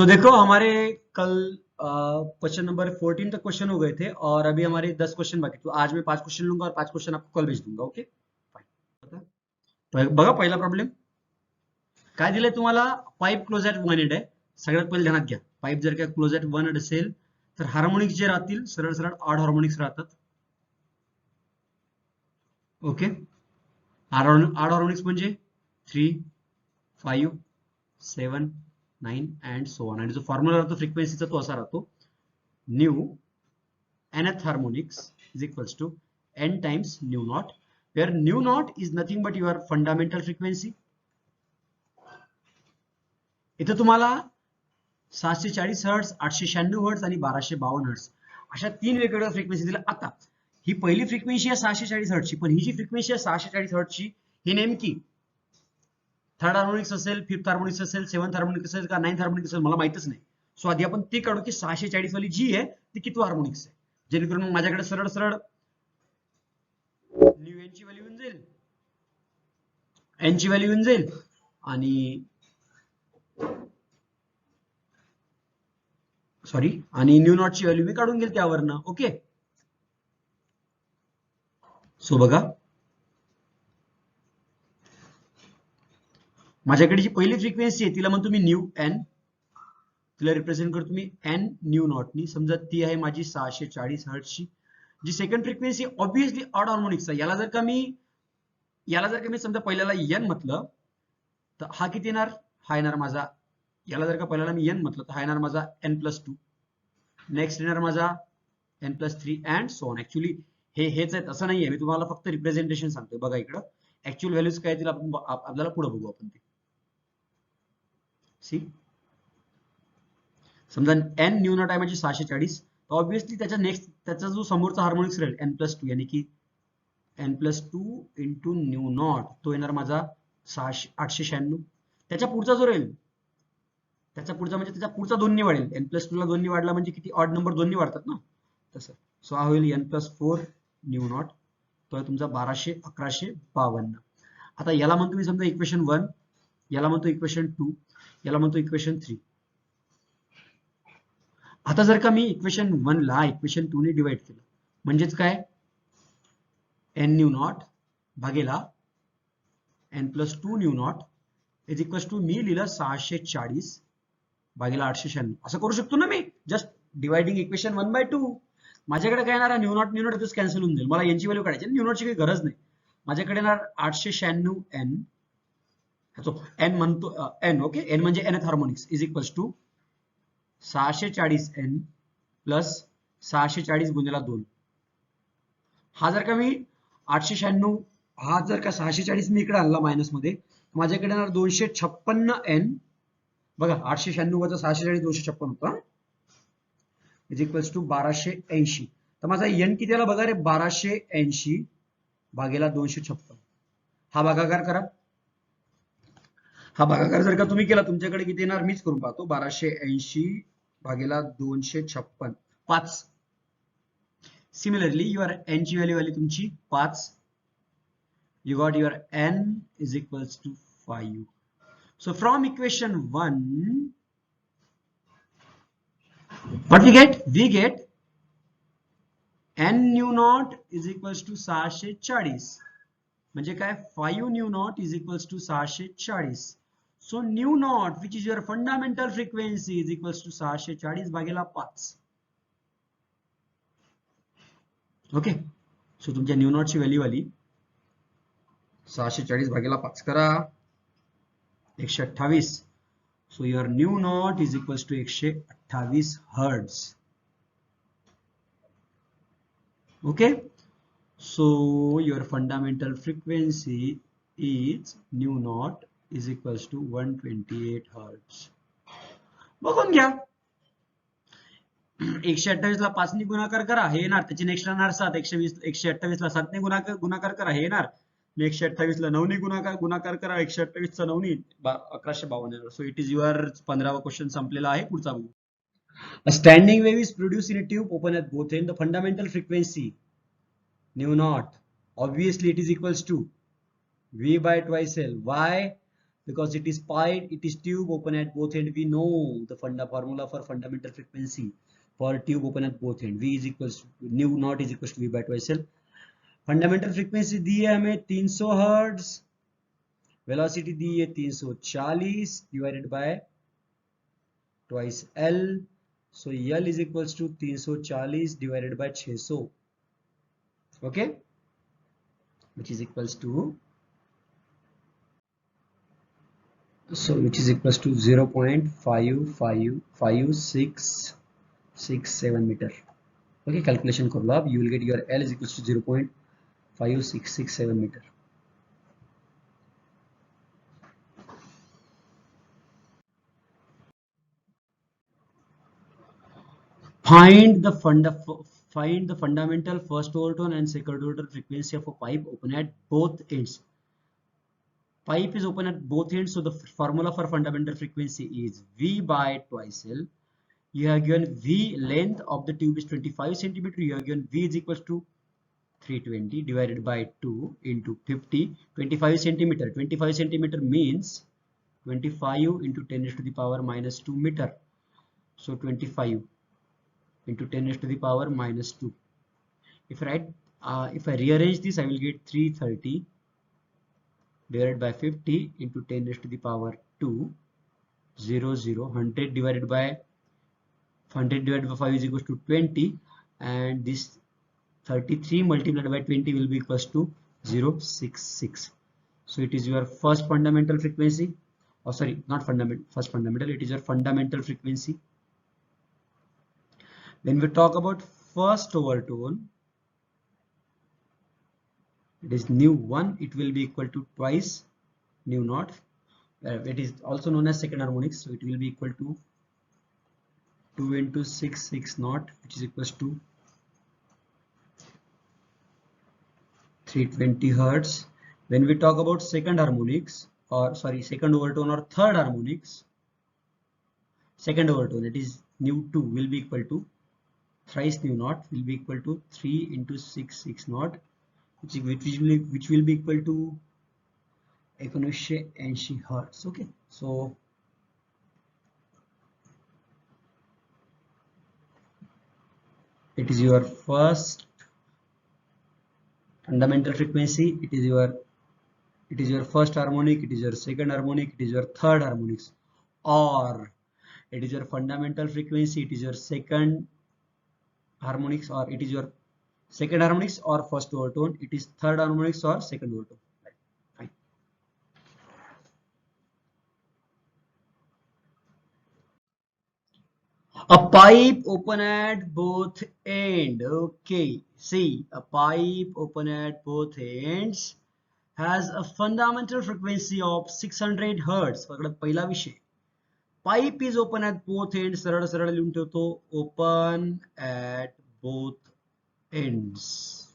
So देखो हमारे कल क्वेश्चन नंबर 14 तक क्वेश्चन हो गए थे और अभी हमारे 10 क्वेश्चन बाकी, तो आज मैं 5 क्वेश्चन लूंगा और 5 क्वेश्चन आपको कल भेज दूंगा. Okay fine. बघा पहिला प्रॉब्लेम काय दिलंय तुम्हाला. Pipe close at one end आहे. सगळ्यात पहिले ध्यानात घ्या, पाईप जर का क्लोज ॲट वन एंड असेल तर हार्मोनिक्स जे राहतील सरळ सरळ ऑड हार्मोनिक्स राहतात. ओके, ऑड हार्मोनिक्स म्हणजे 3, 5, 7, 9 अँड सो ऑन. आणि जो फॉर्म्युला राहतो फ्रिक्वेन्सीचा तो असा राहतो, new nth harmonics is equals to n times nu naught, where nu naught is nothing but your fundamental frequency. इथे तुम्हाला 740 हर्ट्ज, 896 हर्ट्ज आणि 1252 हर्ट्ज अशा तीन वेगवेगळ्या फ्रिक्वेन्सी दिल्या. आता ही पहिली फ्रिक्वेन्सी आहे 640 हर्ट्जची, पण ही जी फ्रिक्वेन्सी आहे 640 हर्ट्जची ही नेमकी थर्ड हार्मोनिक्स असेल, फिफ्थ हार्मोनिक्स असेल, सेव्हन्थ हार्मोनिक्स असेल का नाइन्थ हार्मोनिक्स असेल मला माहितच नाही. सो आधी आपण ते काढू की 640 वाली जी आहे ती किती हार्मोनिक्स आहे, जेणेकरून माझ्याकडे सरळ सरळ न्यू एन ची व्हॅल्यू येऊन जाईल, एन ची व्हॅल्यू येऊन जाईल आणि न्यू नॉट ची व्हॅल्यू मी काढून घेईल त्यावरनं. ओके, सो बघा माझ्याकडे जी पहिली फ्रिक्वेन्सी आहे तिला म्हणतो मी न्यू एन, तिला रिप्रेझेंट करतो मी एन न्यू नॉटनी. समजा ती आहे माझी 640 हर्ट्जची. जी second frequency obviously odd harmonics आहे. याला जर का मी समजा पहिल्याला एन म्हटलं तर हा किती येणार, हा येणार माझा, याला जर का पहिल्याला मी एन म्हटलं तर हा येणार माझा n+2, नेक्स्ट येणार माझा n+3 and so on. Actually हेच आहेत असं नाहीये, मी तुम्हाला फक्त रिप्रेझेंटेशन सांगतोय. बघा इकडं ऍक्च्युअल व्हॅल्यूज काय येतील आपल्याला पुढे बघू आपण ते. सी समजा एन न्यू नॉट आहे म्हणजे 640, तर ऑब्विसली त्याचा जो समोरचा हार्मोनिक्स राहील n+2, यानी की n+2 इंटू न्यू नॉट, तो येणार माझा 896. त्याच्या पुढचा जो राहील, त्याचा पुढचा म्हणजे त्याच्या पुढचा दोन्ही वाढेल. n+2 ला दोन्ही वाढला म्हणजे किती, ऑड नंबर दोन्ही वाढतात ना तसं. सो हा होईल n+4 न्यू नॉट, तो आहे तुमचा 1200 1152. आता याला म्हणतो मी समजा इक्वेशन 1, याला म्हणतो इक्वेशन 2, याला म्हणतो इक्वेशन 3. आता जर का मी इक्वेशन 1 ला इक्वेशन 2 ने डिवाइड केलं म्हणजेच काय, एन न्यू नॉट भागेला n+2 nu naught is equal to, मी लिहिलं 640 भागेला 896. असं करू शकतो ना मी, जस्ट डिवाइडिंग इक्वेशन 1/2. माझ्याकडे काय येणार, न्यू नॉट इथेच कॅन्सल होऊन जाईल. मला यांची व्हॅल्यू काढायची, न्यू नॉटची काही गरज नाही. माझ्याकडे येणार 896 एन, एन म्हणतो एन, ओके, एन म्हणजे nth harmonics is equal to 640 N plus 640 गुणिला 2. हा जर का मी 896, हा जर का 640 मी इकडे आणला मायनस मध्ये, माझ्याकडे येणार 256 एन. बघा 896 वजा 640 256 होता, इज इक्वल्स टू 1280. तर माझा एन किती आला बघा रे, 1280 भागेला 256. हा भागाकार करा. हा भागाकार जर का तुम्ही केला तुमच्याकडे किती येणार, मीच करून पाहतो. 1280 भागेला 256, 5. सिमिलरली युअर एन ची व्हॅल्यू आली तुमची 5. You got your N is equals to 5. So from equation 1, what we get? We get n nu naught is equals to 640. म्हणजे काय, 5 nu naught is equals to 640. So nu naught which is your fundamental frequency is equals to 640 भागेला 5. Okay, so तुमच्या new not ची value आली 640 भागेला 5 करा 128. So your nu naught is equals to 128 hertz. Okay, so your fundamental frequency is nu naught is equals to 128 hertz. बघून घ्या, 128 ला 5 ने गुणाकार करा हे येणार, त्याची नेक्स्ट राहणार 7. 128 ला 7 ने गुणाकार करा हे येणार, 128 ला 9 ने गुणाकार करा, 128 चा 9 ने 1152 येणार. सो इट इज युअर 15वा क्वेश्चन संपलेला आहे. पुढचा बघू. A standing wave is produced in a tube open at both ends. The fundamental frequency nu naught, obviously it is equals to V by twice L. Why? because it is pipe, it is tube open at both end. We know the formula for fundamental frequency for tube open at both end. V is equals to nu naught is equals to V by twice L. Fundamental frequency दी है हमें 300 hertz, velocity दी है 340 divided by twice L, so L is equals to 340 divided by 600, okay, which is equals to 0.555667 metre. Okay, calculation कर लो आप, you will get your L is equals to 0.5667 metre. Find the fundamental first overtone and second order frequency of a pipe open at both ends. Pipe is open at both ends, so the formula for fundamental frequency is V by twice L. You have given V, length of the tube is 25 centimeter. You have given V is equals to 320 divided by 2 into 50. 25 centimeter. 25 centimeter means 25 into 10 raised to the power minus 2 meter. So 25 into 10 raised to the power minus 2. If I rearrange this, I will get 330 divided by 50 into 10 raised to the power 2, 0, 0, 100 divided by 5 is equals to 20, and this 33 multiplied by 20 will be equals to 0.66. So it is your first fundamental frequency, or sorry, not first fundamental, it is your fundamental frequency. When we talk about first overtone, it is nu 1, it will be equal to twice nu naught. It is also known as second harmonics, so it will be equal to 2 into 6 naught, which is equals to 320 hertz. When we talk about second harmonics, or sorry, second overtone or third harmonics, second overtone, it is nu 2 will be equal to thrice nu naught, will be equal to 3 into 6 naught, which will be equal to 1980 hertz. Okay, so it is your first fundamental frequency, it is your first harmonic, it is your second harmonic, it is your third harmonics, or it is your fundamental frequency, it is your second harmonics, or it is your second harmonics or first overtone, it is third harmonics or second overtone. Fine. A pipe open at both ends. Okay, see, a pipe open at both ends has a fundamental frequency of 600 hertz. पहिला विषय, pipe is open at both ends, सरळ सरळ लिहून ठेवतो, open at both ends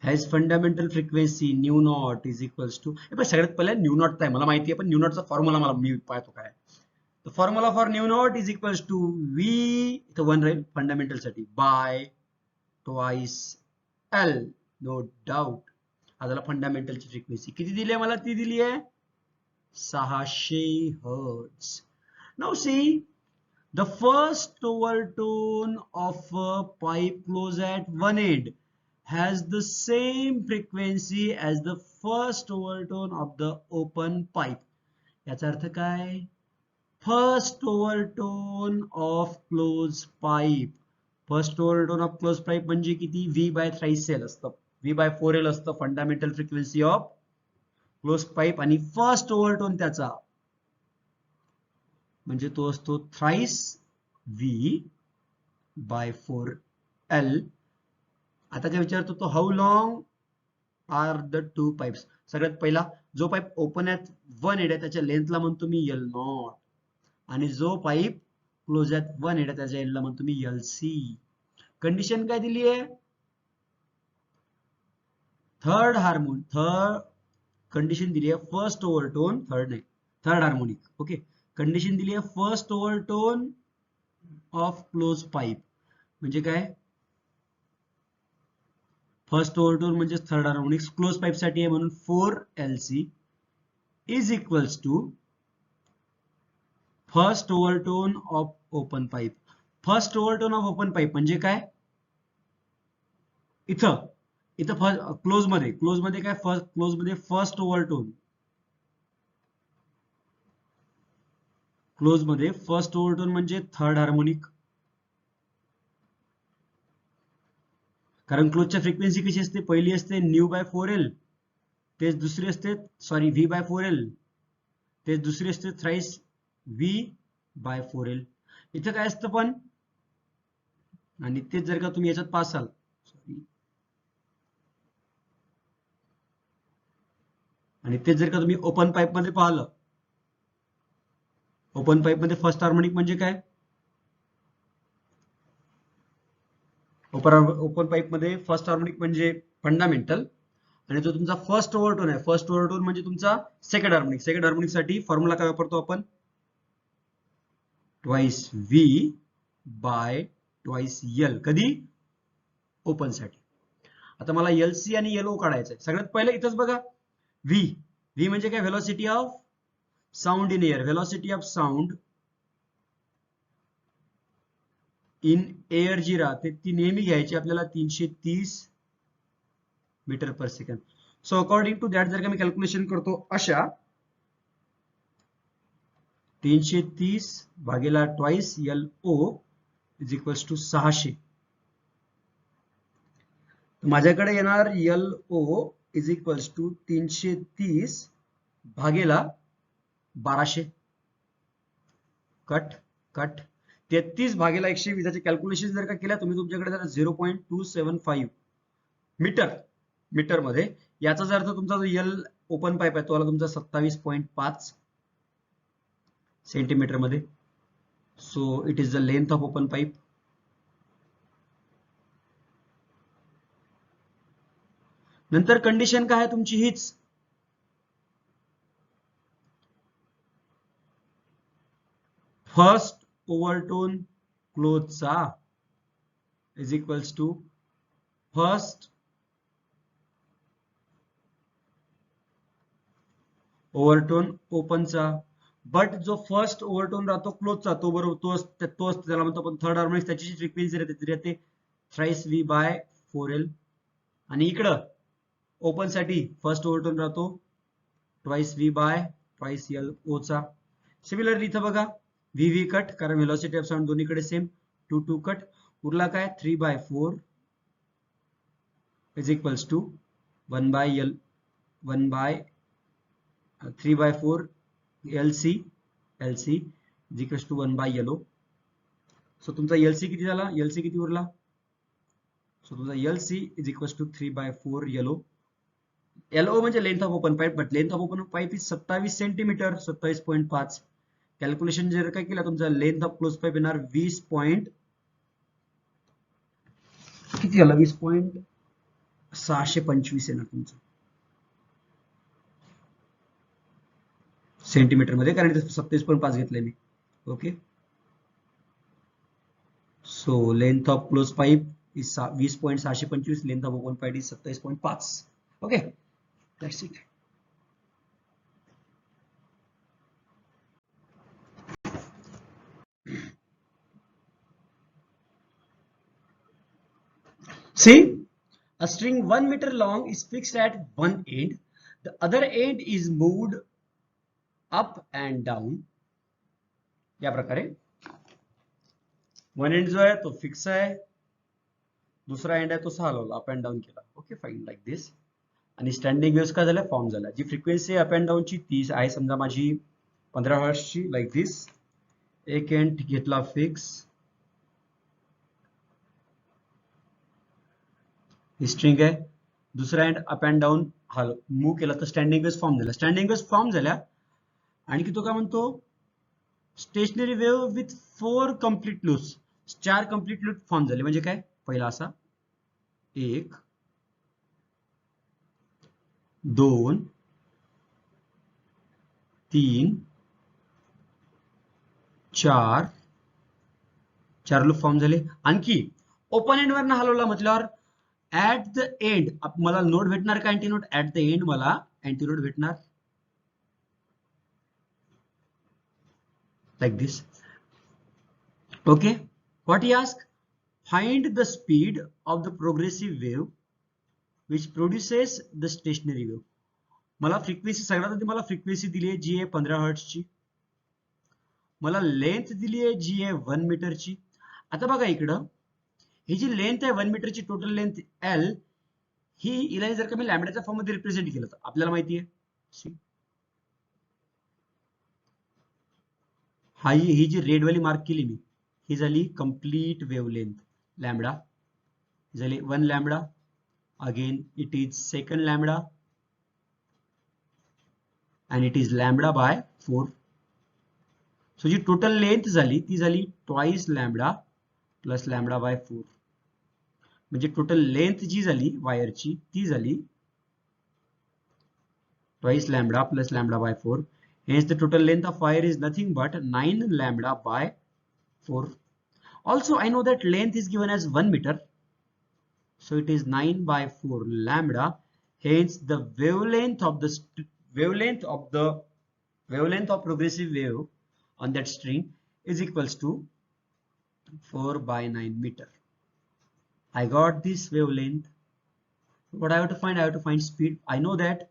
has fundamental frequency nu naught is equals to, सगळ्यात पहिले nu naught आहे मला माहिती आहे, पण nu naught चा फॉर्म्युला मला मी पाहतो काय. The formula for nu naught is equals to V, इथं 1 राहील फंडामेंटल साठी, by twice L, no doubt. आता फंडामेंटल ची फ्रिक्वेन्सी किती दिली आहे मला, ती दिली आहे 600 hertz. Now see, the first overtone of a pipe closed at one end has the same frequency as the first overtone of the open pipe. याचा अर्थ काय, first overtone of closed pipe, first overtone of closed pipe म्हणजे किती, V by thrice L असतं, V by 4L असतं fundamental frequency of closed pipe, आणि first overtone त्याचा म्हणजे तो असतो thrice V by 4L. आता काय विचारतो तो, how long are the two pipes. सगळ्यात पहिला जो pipe open at one end आहे त्याच्या लेंथला म्हणतो मी एल नॉट, आणि जो pipe close at one end आहे त्याच्या एंडला म्हणतो मी एल सी. कंडिशन काय दिली आहे, थर्ड कंडिशन दिली आहे first overtone, third harmonic. Okay, condition दिली आहे first overtone of close pipe म्हणजे काय, फर्स्ट ओव्हरटोन म्हणजे थर्ड हार्मोनिक्स, क्लोज पाईप साठी आहे म्हणून 4LC, is equals to first overtone of open pipe. First overtone of open pipe म्हणजे काय? इथं क्लोज मध्ये काय, क्लोज मध्ये फर्स्ट ओव्हरटोन, क्लोज मध्ये फर्स्ट ओव्हरटोन म्हणजे थर्ड हार्मोनिक. कारण क्लोजच्या फ्रिक्वेन्सी कशी असते, पहिली असते ν/4L, तेच दुसरी असते सॉरी V/4L, तेच दुसरी असते थ्राईस V/4L. इथं काय असतं पण, आणि तेच जर का तुम्ही याच्यात पासाल, सॉरी, आणि तेच जर का तुम्ही ओपन पाईप मध्ये पाहिलं, ओपन पाईप मध्ये फर्स्ट हार्मोनिक म्हणजे काय, ओपन पाईप मध्ये फर्स्ट हार्मोनिक म्हणजे फंडामेंटल, आणि जो तुमचा फर्स्ट ओव्हरटोन आहे, फर्स्ट ओव्हरटोन म्हणजे तुमचा सेकंड हार्मोनिक. सेकंड हार्मोनिक साठी फॉर्म्युला काय वापरतो आपण, twice V bye twice L. कधी, ओपन साठी. आता मला LC आणि LO काढायचं आहे. सगळ्यात पहिले इथंच बघा, V म्हणजे काय, velocity of sound in air. Velocity of sound in air जी राहते ती नेहमी घ्यायची आपल्याला 330 metre per second. So according to that जर का मी कॅल्क्युलेशन करतो अशा, 330 भागेला twice LO is equals to 600. माझ्याकडे येणार LO इज इक्वल्स टू 330 भागेला 1200, कट कट, 33 भागेला 120. कॅल्क्युलेशन जर का केल्या तुम्ही, तुमच्याकडे जर 0.275 मीटर मध्ये, याचाच अर्थ तुमचा जो L ओपन पाईप आहे तो आला तुमचा 27.5 सेंटीमीटर मध्ये. So it is the length of open pipe. नंतर कंडिशन काय आहे तुमची हीच, फर्स्ट ओव्हरटोन क्लोजचा is equals to first overtone ओपनचा. बट जो फर्स्ट ओव्हरटोन राहतो क्लोजचा, तो बरोबर तो असतो, त्याला म्हणतो आपण थर्ड हार्मोनिक. त्याची फ्रिक्वेन्सी राहते थ्राईस V/4L. आणि इकडं ओपन साठी फर्स्ट ओव्हरटोन राहतो ट्वाइस V/ट्वाइस LO चा. सिमिलरली इथं बघा, V कट, कारण व्हेलॉसिटी ऑफ साऊंड दोन्हीकडे सेम, 2 कट, उरला काय 3/4 is equals to 1/L 3/4 LC is equals to 1/LO. So तुमचा LC किती झाला, LC किती उरला, सो तुमचा LC is equals to 3/4 LO. LO म्हणजे length of open pipe, but length of open pipe is 27 centimeter, 27.5. Calculation जर काय केलं, तुमचा लेंथ ऑफ क्लोज पाईप येणार 20 किती आला, 20.625 येणार तुमचं सेंटीमीटर मध्ये, कारण इथे 27.5 घेतलंय मी. Okay, so length of close pipe is 20.625, length of open pipe is 27.5. Okay, that's it. See, a string 1 meter long is fixed at one end. The other end is moved up and down. या प्रकारे one end जो आहे तो fix आहे, दुसरा end आहे तो हलवला, अप अँड डाऊन केला. ओके, फाईन, लाईक दिस. आणि स्टँडिंग वेव्स काय झाल्या, फॉर्म झाल्या. जी फ्रिक्वेन्सी अप अँड डाऊनची 30 आहे, समजा माझी 15 हर्ट्झची, लाईक दिस. एक एंड घेतला फिक्स, ही स्ट्रिंग आहे, दुसरा end up and down move केला तर स्टँडिंग वेव्स फॉर्म झाल्या. स्टँडिंग वेव्स फॉर्म झाल्या, आणि तो काय म्हणतो, stationery wave with 4 complete loops. 4 complete loop form झाले. म्हणजे काय, पहिला असा 1 2 3 4 लूप फॉर्म झाले. आणखी ओपन एंड वरनं हलवला म्हटल्यावर ऍट द एंड मला नोड भेटणार का, anti node. At the end मला अँटी नोड भेटणार. like this. Okay, what he asked, find the speed of the progressive wave which produces the stationary wave. मला frequency सगळ्यात आधी मला फ्रिक्वेन्सी दिली आहे जी आहे 15 हर्ट्झची, मला लेंथ दिली आहे जी आहे 1 मीटरची. आता बघा इकडं ही जी लेंथ आहे 1 मीटरची, टोटल लेंथ एल, ही इला जर का मी लॅम्बडाच्या फॉर्म मध्ये रिप्रेझेंट केलं तर आपल्याला माहिती आहे ही जी रेड वाली मार्क केली मी, ही झाली कंप्लीट वेवलेंथ लॅम्बडा, झाली 1 lambda. Again it is second lambda and it is lambda by 4. So जी टोटल लेंथ झाली ती झाली twice lambda plus lambda by 4. म्हणजे टोटल लेंथ जी झाली वायरची ती झाली twice lambda plus lambda by 4. Hence the total length of wire is nothing but 9 lambda by 4. Also I know that length is given as 1 meter. So it is 9 by 4 lambda. Hence the wavelength of progressive wave on that string is equals to 4 by 9 meter. I got this wavelength. What I have to find? I have to find speed. I know that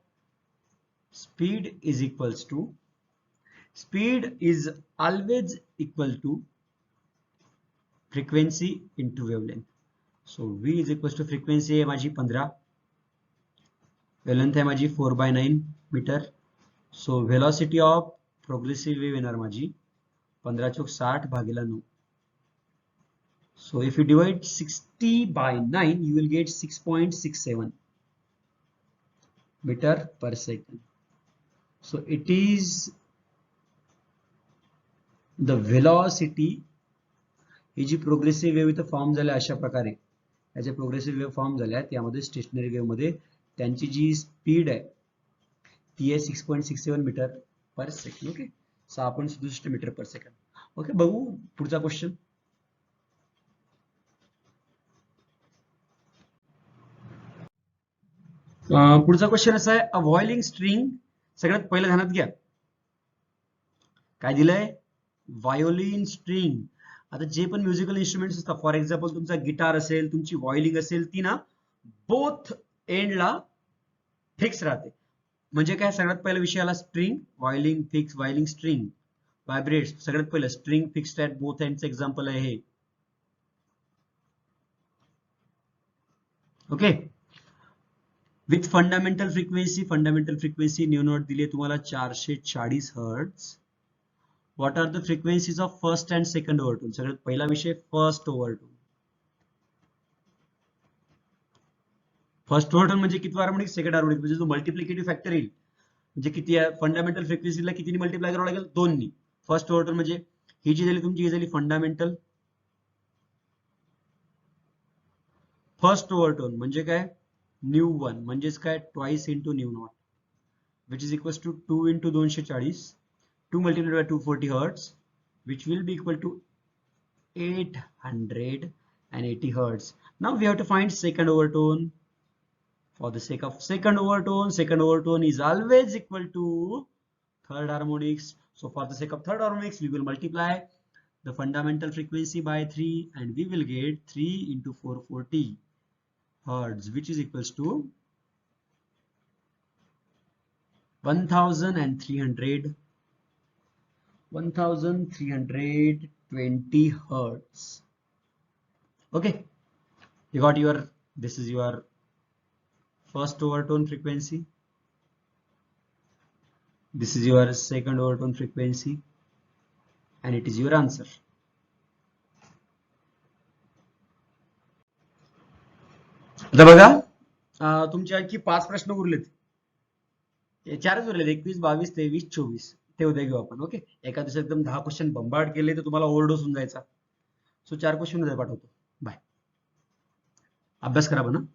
speed is always equal to frequency into wavelength. So V is equals to frequency है माझी 15, wavelength है माझी 4 by 9 meter. So velocity of progressive wave येणार माझी 15 चौक 60 भागीला 9. So if you divide 60 by 9, you will get 6.67 meter per second. So it is the velocity. ही जी progressive wave इथं फॉर्म झाल्या अशा प्रकारे याच्या प्रोग्रेसिव्ह वेव्ह फॉर्म झाल्या, त्यामध्ये स्टेशनरी वेव्ह मध्ये त्यांची जी स्पीड आहे ती आहे 6.67 metre per second. Okay, 6.67 metre per second. Okay, बघू पुढचा क्वेश्चन. पुढचा क्वेश्चन असा आहे, अ व्हायोलिन स्ट्रिंग. सगळ्यात पहिलं ध्यानात घ्या काय दिलंय, व्हायोलिन स्ट्रिंग. आता जे पण म्युझिकल इन्स्ट्रुमेंट्स असतात, फॉर एक्झाम्पल तुमचा गिटार असेल, तुमची व्हायोलिन असेल, ती ना बोथ एंडला फिक्स राहते. म्हणजे काय, सगळ्यात पहिला विषय आला string, violin fix, violin string vibrates. सगळ्यात पहिलं स्ट्रिंग फिक्स्ड ॲट बोथ एंडचं एक्झाम्पल आहे हे. Okay, with fundamental frequency nu naught दिली तुम्हाला 440 hertz. What are the frequencies of first and second overtone. सगळ्यात पहिला विषय फर्स्ट ओव्हरटोन. फर्स्ट ओव्हरटोन म्हणजे किती हार्मोनिक, सेकंड हार्मोनिक म्हणजे जो मल्टिप्लिकेटिव्ह फॅक्टर येईल, म्हणजे किती आहे, फंडामेंटल फ्रिक्वेन्सीला कितीने मल्टिप्लाय करावं लागेल, 2 नी. फर्स्ट ओव्हरटोन म्हणजे ही जी झाली तुमची, ही झाली फंडामेंटल. फर्स्ट ओव्हरटोन म्हणजे काय, न्यू 1 म्हणजेच काय, twice into nu naught, which is equal to 2 into 240, 2 multiplied by 240 hertz, which will be equal to 880 hertz. Now we have to find second overtone. For the sake of second overtone is always equal to third harmonics. So for the sake of third harmonics, we will multiply the fundamental frequency by 3 and we will get 3 into 440 hertz, which is equals to 1320 hertz. Okay, you got your, this is your first overtone frequency, this is your second overtone frequency, and it is your answer. आता बघा तुमचे आणखी 5 प्रश्न उरलेत, 4च उरलेत, 21, 22, 23, 24. ते उद्या घेऊ आपण. Okay, एका दिवसात एकदम 10 क्वेश्चन बंबार्ड केले तर तुम्हाला ओव्हरडोस होऊन जायचा. सो 4 क्वेश्चन उद्या पाठवतो. बाय, अभ्यास करा पण.